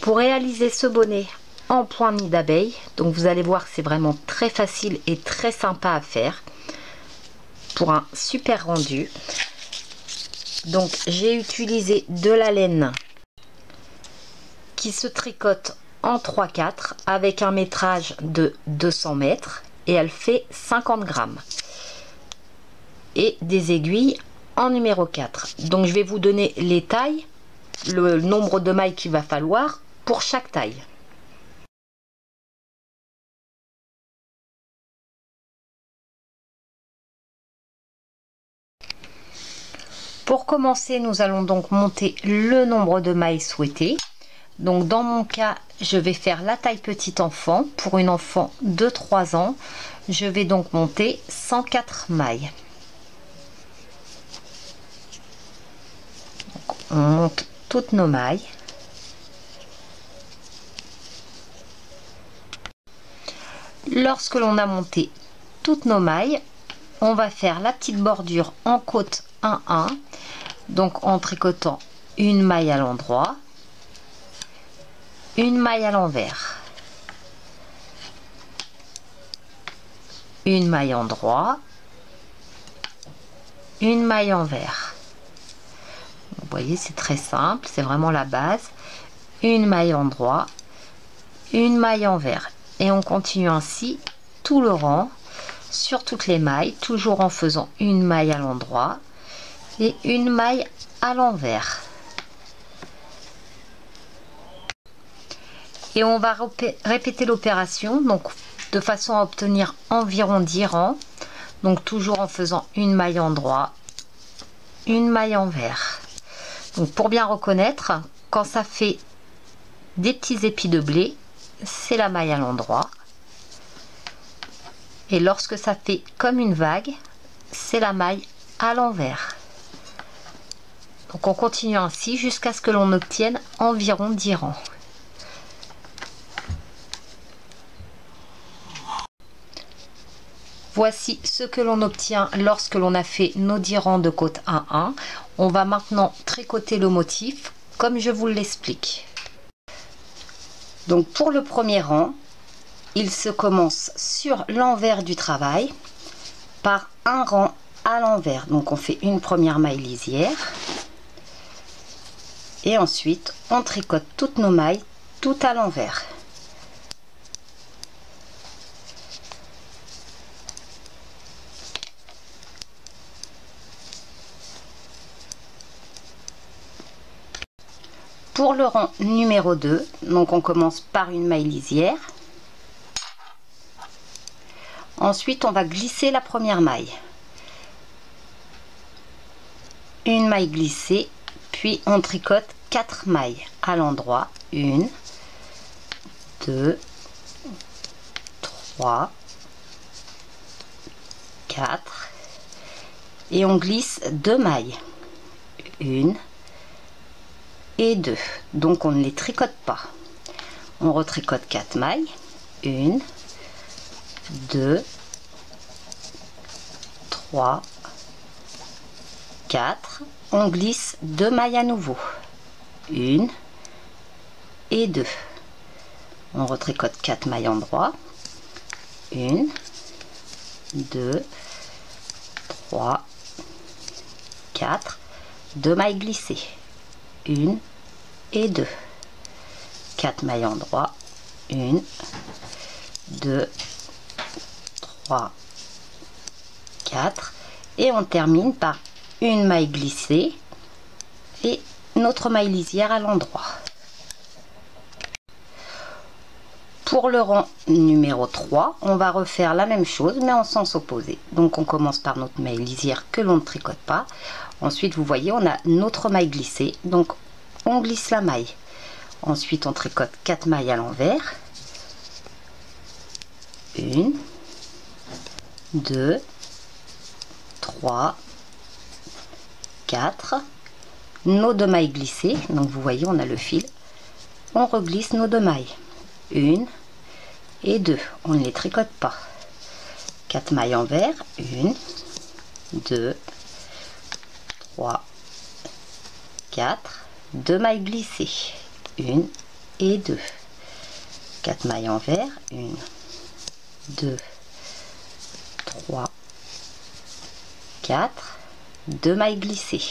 Pour réaliser ce bonnet en point nid d'abeille, donc vous allez voir, c'est vraiment très facile et très sympa à faire pour un super rendu. Donc j'ai utilisé de la laine qui se tricote en 3/4 avec un métrage de 200 mètres et elle fait 50 grammes. Et des aiguilles en numéro 4. Donc je vais vous donner les tailles, le nombre de mailles qu'il va falloir pour chaque taille. Pour commencer, nous allons donc monter le nombre de mailles souhaité. Donc dans mon cas, je vais faire la taille petit enfant. Pour une enfant de 3 ans, je vais donc monter 104 mailles. Donc, on monte toutes nos mailles. Lorsque l'on a monté toutes nos mailles, on va faire la petite bordure en côte 1-1, donc en tricotant une maille à l'endroit, une maille à l'envers, une maille endroit, une maille envers. Vous voyez, c'est très simple, c'est vraiment la base. Une maille endroit, une maille envers, et on continue ainsi tout le rang sur toutes les mailles, toujours en faisant une maille à l'endroit et une maille à l'envers. Et on va répéter l'opération donc de façon à obtenir environ 10 rangs, donc toujours en faisant une maille endroit, une maille envers. Donc pour bien reconnaître, quand ça fait des petits épis de blé, c'est la maille à l'endroit. Et lorsque ça fait comme une vague, c'est la maille à l'envers. Donc on continue ainsi jusqu'à ce que l'on obtienne environ 10 rangs. Voici ce que l'on obtient lorsque l'on a fait nos 10 rangs de côte 1-1. On va maintenant tricoter le motif comme je vous l'explique. Donc pour le premier rang, il se commence sur l'envers du travail par un rang à l'envers. Donc on fait une première maille lisière et ensuite on tricote toutes nos mailles tout à l'envers. Pour le rang numéro 2, donc on commence par une maille lisière. Ensuite, on va glisser la première maille. Une maille glissée, puis on tricote 4 mailles à l'endroit. 1, 2, 3, 4. Et on glisse 2 mailles. 1 et 2. Donc on ne les tricote pas. On retricote 4 mailles. 1, 2, 3, 4. On glisse 2 mailles à nouveau. 1 et 2. On retricote 4 mailles endroit. 1, 2, 3, 4. 2 mailles glissées. 1 et 2. 4 mailles endroit. 1, 2, 3, 4. Et on termine par une maille glissée et notre maille lisière à l'endroit. Pour le rang numéro 3, on va refaire la même chose mais en sens opposé. Donc on commence par notre maille lisière que l'on ne tricote pas. Ensuite, vous voyez, on a notre maille glissée. Donc on glisse la maille. Ensuite, on tricote 4 mailles à l'envers. 1, 2, 3, 4. Nos 2 mailles glissées. Donc vous voyez, on a le fil. On reglisse nos 2 mailles. 1 et 2. On ne les tricote pas. 4 mailles envers. 1, 2, 3, 4. 2 mailles glissées. 1 et 2. 4 mailles envers, 1, 2, 3, 4, 2 mailles glissées,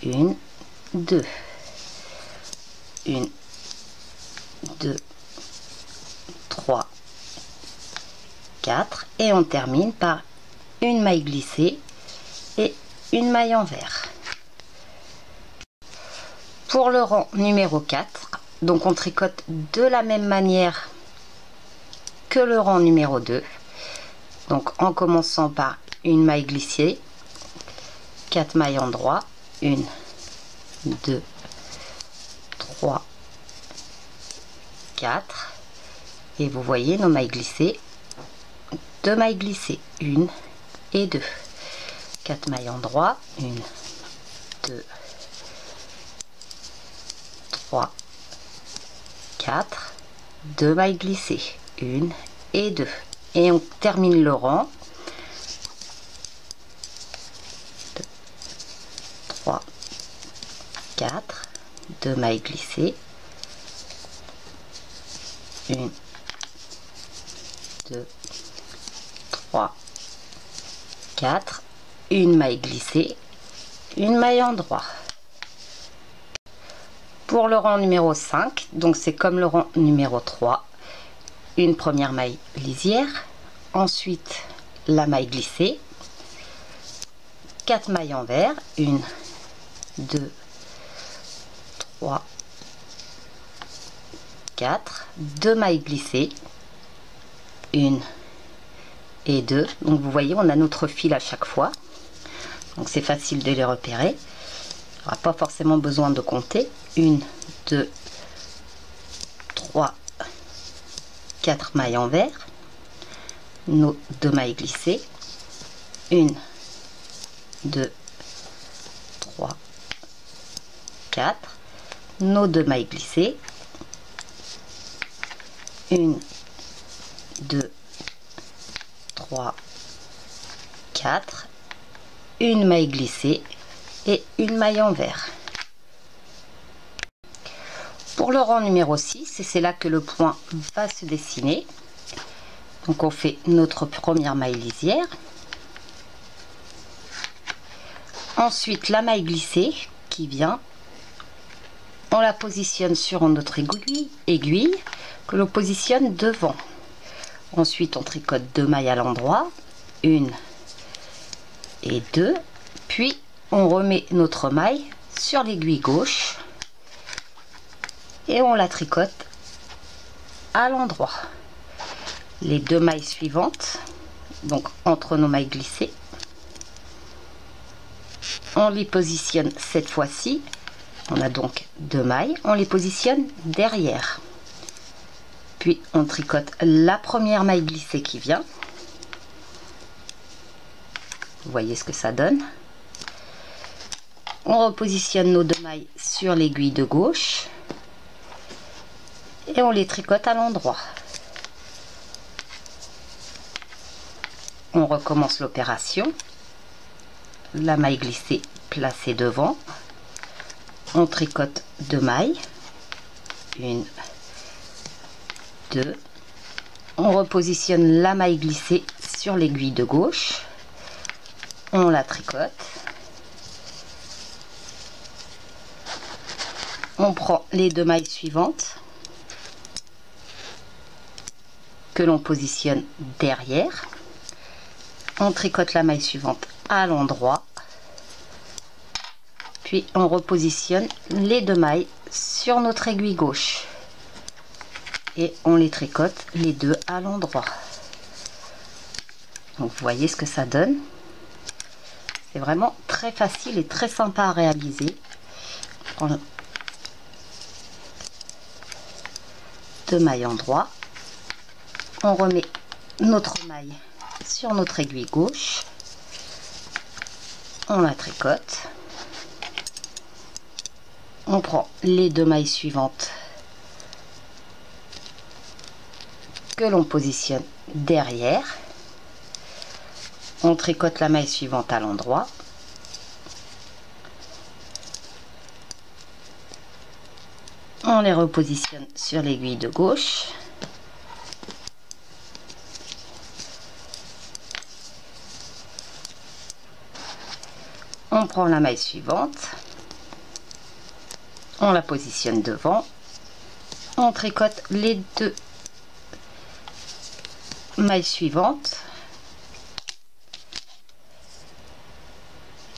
1, 2, 1, 2, 3, 4 et on termine par une maille glissée et une maille envers. Pour le rang numéro 4, donc on tricote de la même manière que le rang numéro 2. Donc en commençant par une maille glissée, 4 mailles en droit, 1, 2, 3, 4 et vous voyez nos mailles glissées, 2 mailles glissées, 1 et 2, 4 mailles en droit, 1, 2, 3, 4, 2 mailles glissées, 1 et 2 et on termine le rang, 2, 3, 4, 2 mailles glissées, 1, 2, 3, 4, une maille glissée, une maille en droit. Pour le rang numéro 5, donc c'est comme le rang numéro 3, une première maille lisière, ensuite la maille glissée, 4 mailles envers, 1, 2, 3, 4, 2 mailles glissées, 1 et 2. Donc vous voyez, on a notre fil à chaque fois, donc c'est facile de les repérer. Il n'y aura pas forcément besoin de compter. 1, 2, 3, 4 mailles envers, nos 2 mailles glissées, 1, 2, 3, 4, nos 2 mailles glissées, 1, 2, 3, 4, une maille glissée et une maille envers. Pour le rang numéro 6, et c'est là que le point va se dessiner, donc on fait notre première maille lisière, ensuite la maille glissée qui vient, on la positionne sur notre aiguille que l'on positionne devant. Ensuite on tricote 2 mailles à l'endroit, 1 et 2, puis on remet notre maille sur l'aiguille gauche et on la tricote à l'endroit. Les 2 mailles suivantes, donc entre nos mailles glissées, on les positionne cette fois-ci, on a donc 2 mailles, on les positionne derrière, puis on tricote la première maille glissée qui vient. Vous voyez ce que ça donne. On repositionne nos 2 mailles sur l'aiguille de gauche et on les tricote à l'endroit. On recommence l'opération. La maille glissée placée devant. On tricote 2 mailles. 1, 2. On repositionne la maille glissée sur l'aiguille de gauche. On la tricote. On prend les 2 mailles suivantes que l'on positionne derrière. On tricote la maille suivante à l'endroit. Puis on repositionne les 2 mailles sur notre aiguille gauche. Et on les tricote les 2 à l'endroit. Donc vous voyez ce que ça donne. C'est vraiment très facile et très sympa à réaliser. On prend 2 mailles en droit. On remet notre maille sur notre aiguille gauche. On la tricote. On prend les 2 mailles suivantes que l'on positionne derrière. On tricote la maille suivante à l'endroit. On les repositionne sur l'aiguille de gauche. On prend la maille suivante, on la positionne devant, on tricote les deux mailles suivantes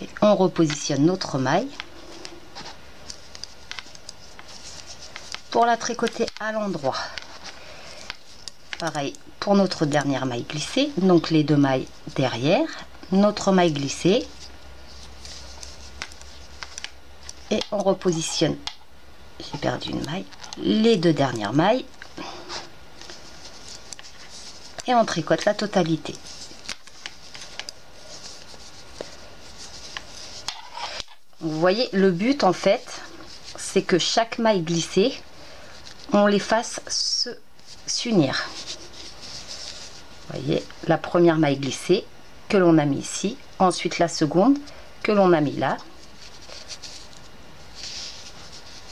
et on repositionne notre maille pour la tricoter à l'endroit. Pareil pour notre dernière maille glissée, donc les deux mailles derrière, notre maille glissée. Et on repositionne, j'ai perdu une maille, les deux dernières mailles et on tricote la totalité. Vous voyez, le but en fait, c'est que chaque maille glissée, on les fasse s'unir. Vous voyez, la première maille glissée que l'on a mis ici, ensuite la seconde que l'on a mis là.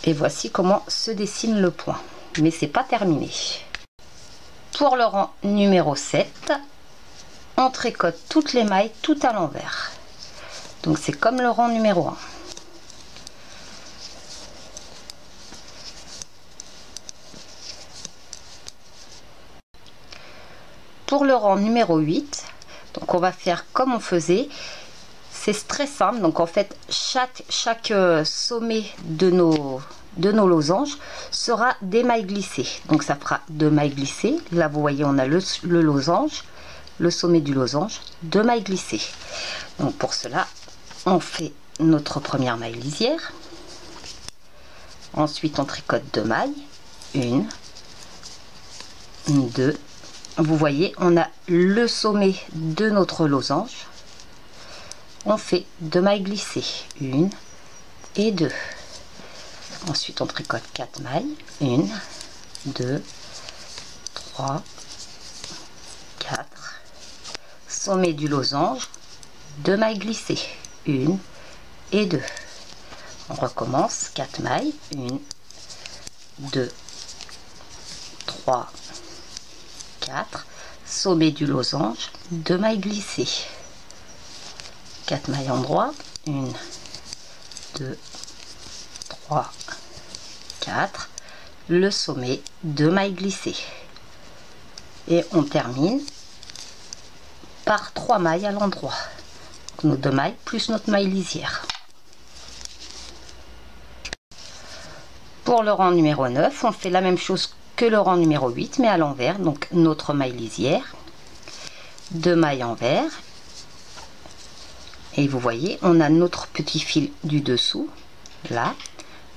Et voici comment se dessine le point. Mais c'est pas terminé. Pour le rang numéro 7, on tricote toutes les mailles tout à l'envers. Donc c'est comme le rang numéro 1. Pour le rang numéro 8, donc on va faire comme on faisait. C'est très simple, donc en fait chaque sommet de nos losanges sera des mailles glissées. Donc ça fera 2 mailles glissées. Là vous voyez on a le losange, le sommet du losange, 2 mailles glissées. Donc pour cela on fait notre première maille lisière. Ensuite on tricote 2 mailles, 1, 2. Vous voyez on a le sommet de notre losange. On fait 2 mailles glissées, 1 et 2. Ensuite on tricote 4 mailles, 1, 2, 3, 4. Sommet du losange, 2 mailles glissées, 1 et 2. On recommence, 4 mailles, 1, 2, 3, 4. Sommet du losange, 2 mailles glissées. 4 mailles en droit, 1, 2, 3, 4, le sommet, 2 mailles glissées. Et on termine par 3 mailles à l'endroit. Nos 2 mailles plus notre maille lisière. Pour le rang numéro 9, on fait la même chose que le rang numéro 8, mais à l'envers. Donc notre maille lisière, 2 mailles envers. Et vous voyez, on a notre petit fil du dessous, là.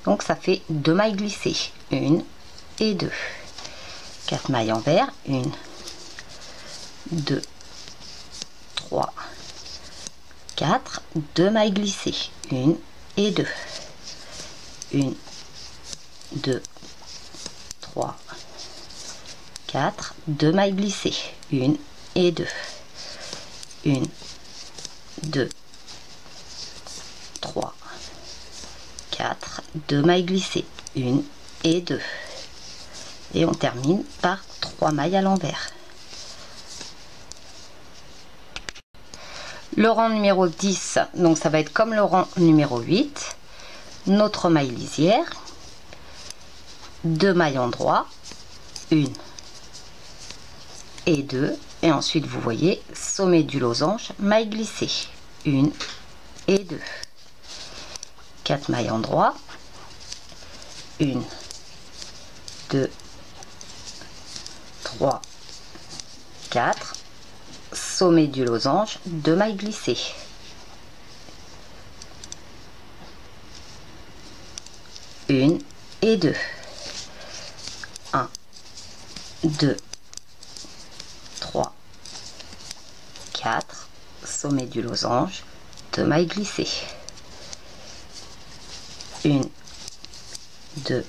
Donc ça fait 2 mailles glissées, 1 et 2. 4 mailles envers, 1, 2, 3, 4. 2 mailles glissées, 1 et 2. 1, 2, 3, 4. 2 mailles glissées, 1 et 2. 1, 2, 3, 4, 2 mailles glissées, 1 et 2. Et on termine par 3 mailles à l'envers. Le rang numéro 10, donc ça va être comme le rang numéro 8. Notre maille lisière, 2 mailles en droit, 1 et 2. Et ensuite vous voyez, sommet du losange, maille glissée, 1 et 2. 4 mailles en droit, 1, 2, 3, 4, sommet du losange, 2 mailles glissées, 1 et 2, 1, 2, 3, 4, sommet du losange, 2 mailles glissées, 1, 2,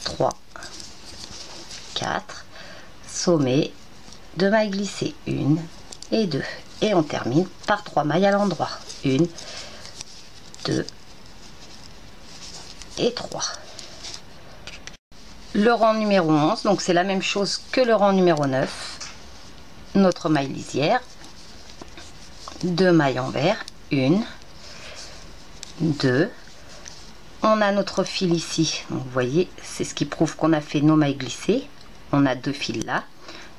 3, 4, sommet, 2 mailles glissées, 1 et 2. Et on termine par 3 mailles à l'endroit, 1, 2 et 3. le rang numéro 11, donc c'est la même chose que le rang numéro 9, notre maille lisière, 2 mailles envers, 1, 2, on a notre fil ici, donc vous voyez, c'est ce qui prouve qu'on a fait nos mailles glissées, on a 2 fils là,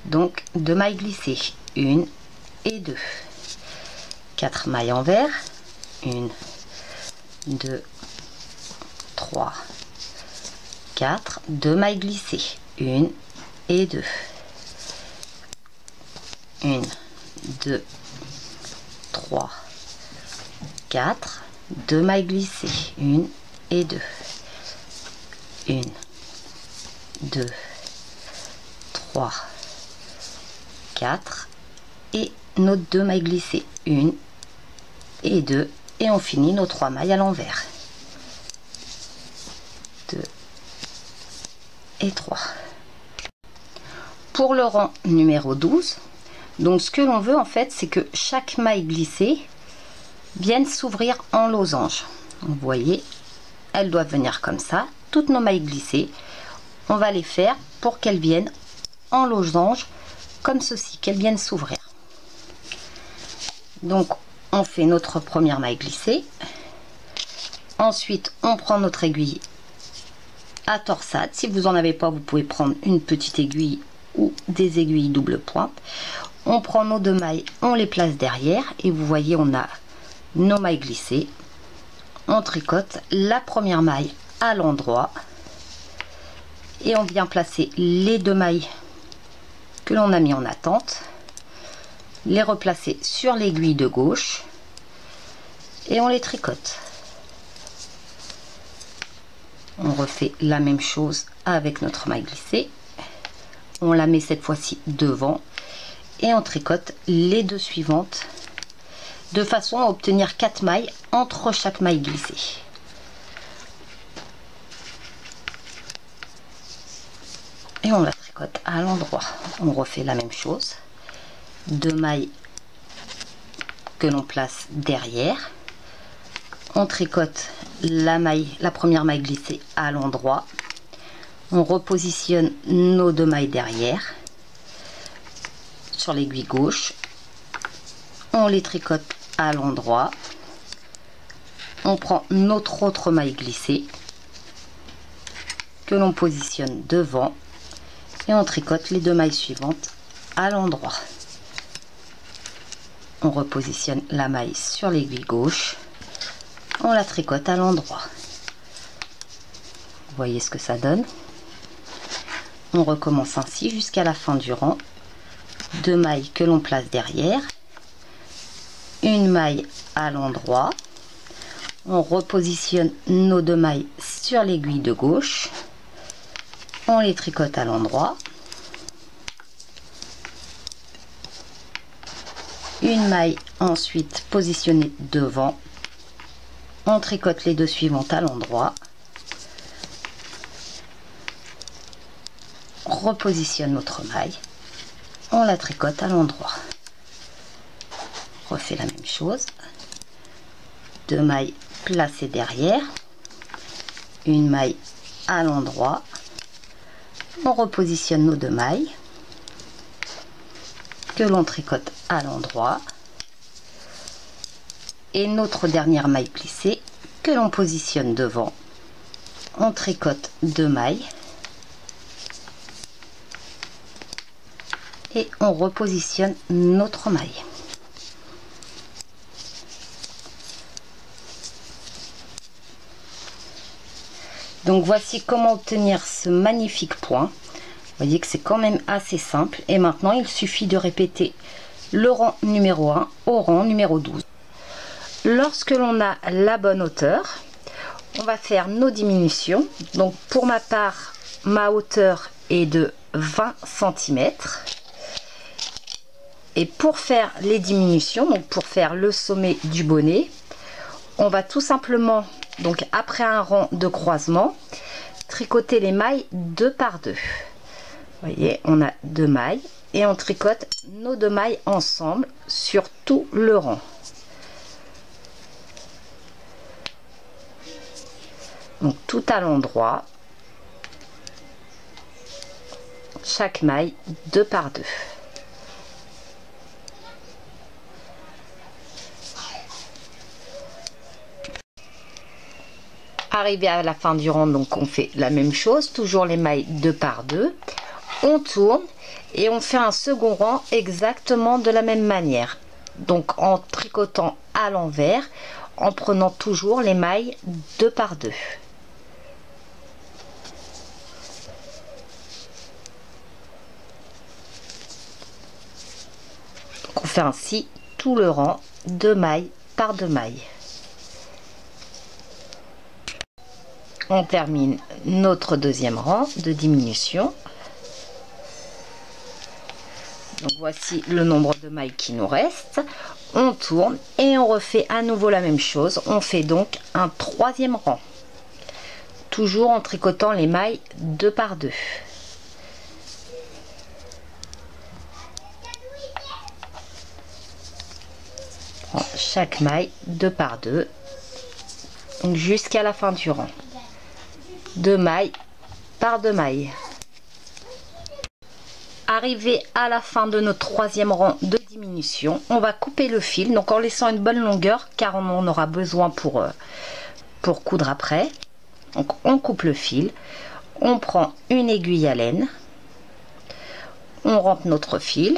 donc 2 mailles glissées, 1 et 2, 4 mailles envers, 1, 2, 3, 4, 2 mailles glissées, 1 et 2, 1, 2, 3, 4, 2 mailles glissées, 1 et 2, 1, 2, 3, 4 et nos 2 mailles glissées, 1 et 2, et on finit nos 3 mailles à l'envers, 2 et 3. Pour le rang numéro 12, donc ce que l'on veut en fait, c'est que chaque maille glissée vienne s'ouvrir en losange. Vous voyez, elles doivent venir comme ça. Toutes nos mailles glissées, on va les faire pour qu'elles viennent en losange comme ceci, qu'elles viennent s'ouvrir. Donc on fait notre première maille glissée, ensuite on prend notre aiguille à torsade. Si vous en avez pas, vous pouvez prendre une petite aiguille ou des aiguilles double pointe. On prend nos 2 mailles, on les place derrière et vous voyez, on a nos mailles glissées. On tricote la première maille à l'endroit et on vient placer les 2 mailles que l'on a mis en attente, les replacer sur l'aiguille de gauche et on les tricote. On refait la même chose avec notre maille glissée, on la met cette fois-ci devant et on tricote les 2 suivantes de façon à obtenir 4 mailles entre chaque maille glissée. Et on la tricote à l'endroit. On refait la même chose, 2 mailles que l'on place derrière, on tricote la première maille glissée à l'endroit, on repositionne nos 2 mailles derrière sur l'aiguille gauche, on les tricote à l'endroit, on prend notre autre maille glissée que l'on positionne devant et on tricote les 2 mailles suivantes à l'endroit. On repositionne la maille sur l'aiguille gauche, on la tricote à l'endroit. Vous voyez ce que ça donne. On recommence ainsi jusqu'à la fin du rang. 2 mailles que l'on place derrière, une maille à l'endroit, on repositionne nos 2 mailles sur l'aiguille de gauche, on les tricote à l'endroit, une maille ensuite positionnée devant, on tricote les 2 suivantes à l'endroit, on repositionne notre maille, on la tricote à l'endroit. Refait la même chose, 2 mailles placées derrière, une maille à l'endroit, on repositionne nos 2 mailles que l'on tricote à l'endroit et notre dernière maille glissée que l'on positionne devant, on tricote 2 mailles et on repositionne notre maille. Donc voici comment obtenir ce magnifique point. Vous voyez que c'est quand même assez simple. Et maintenant, il suffit de répéter le rang numéro 1 au rang numéro 12. Lorsque l'on a la bonne hauteur, on va faire nos diminutions. Donc pour ma part, ma hauteur est de 20 cm. Et pour faire les diminutions, donc pour faire le sommet du bonnet, on va tout simplement, donc après un rang de croisement, tricoter les mailles 2 par 2. Vous voyez, on a 2 mailles et on tricote nos 2 mailles ensemble sur tout le rang. Donc tout à l'endroit. chaque maille 2 par 2. Arrivé à la fin du rang, donc on fait la même chose, toujours les mailles 2 par 2. On tourne et on fait un second rang exactement de la même manière. Donc en tricotant à l'envers, en prenant toujours les mailles 2 par 2. On fait ainsi tout le rang 2 mailles par 2 mailles. On termine notre deuxième rang de diminution. Donc voici le nombre de mailles qui nous reste. On tourne et on refait à nouveau la même chose. On fait donc un troisième rang. Toujours en tricotant les mailles 2 par 2. Chaque maille 2 par 2. Donc jusqu'à la fin du rang. 2 mailles par 2 mailles. Arrivé à la fin de notre troisième rang de diminution, on va couper le fil, donc en laissant une bonne longueur car on en aura besoin pour coudre après. Donc on coupe le fil, on prend une aiguille à laine, on rentre notre fil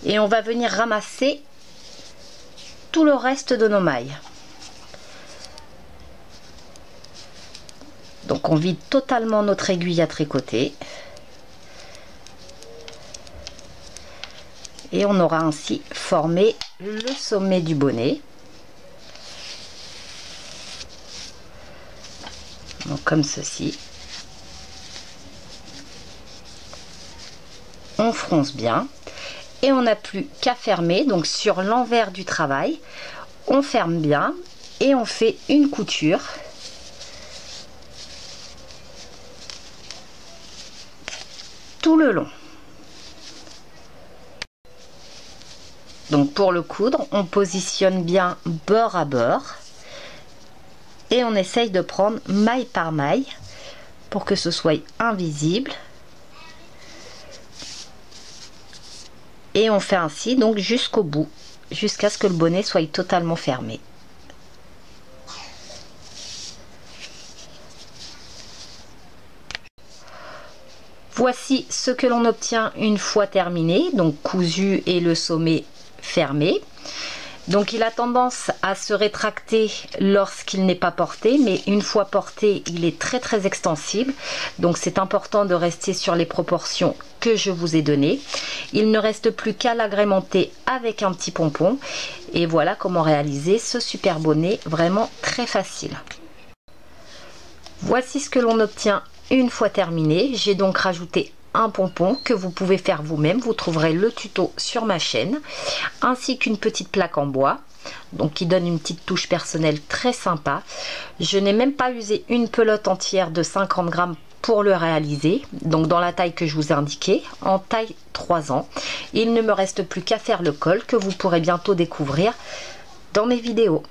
et on va venir ramasser tout le reste de nos mailles. Donc on vide totalement notre aiguille à tricoter. Et on aura ainsi formé le sommet du bonnet. Donc comme ceci. On fronce bien. Et on n'a plus qu'à fermer. Donc sur l'envers du travail, on ferme bien et on fait une couture. Tout le long. Donc pour le coudre, on positionne bien bord à bord et on essaye de prendre maille par maille pour que ce soit invisible. Et on fait ainsi donc jusqu'au bout, jusqu'à ce que le bonnet soit totalement fermé. Voici ce que l'on obtient une fois terminé, donc cousu et le sommet fermé. Donc il a tendance à se rétracter lorsqu'il n'est pas porté, mais une fois porté, il est très extensible. Donc c'est important de rester sur les proportions que je vous ai données. Il ne reste plus qu'à l'agrémenter avec un petit pompon. Et voilà comment réaliser ce super bonnet, vraiment très facile. Voici ce que l'on obtient une fois terminé. J'ai donc rajouté un pompon que vous pouvez faire vous-même. Vous trouverez le tuto sur ma chaîne, ainsi qu'une petite plaque en bois, donc qui donne une petite touche personnelle très sympa. Je n'ai même pas usé une pelote entière de 50 grammes pour le réaliser, donc dans la taille que je vous ai indiquée, en taille 3 ans. Il ne me reste plus qu'à faire le col que vous pourrez bientôt découvrir dans mes vidéos.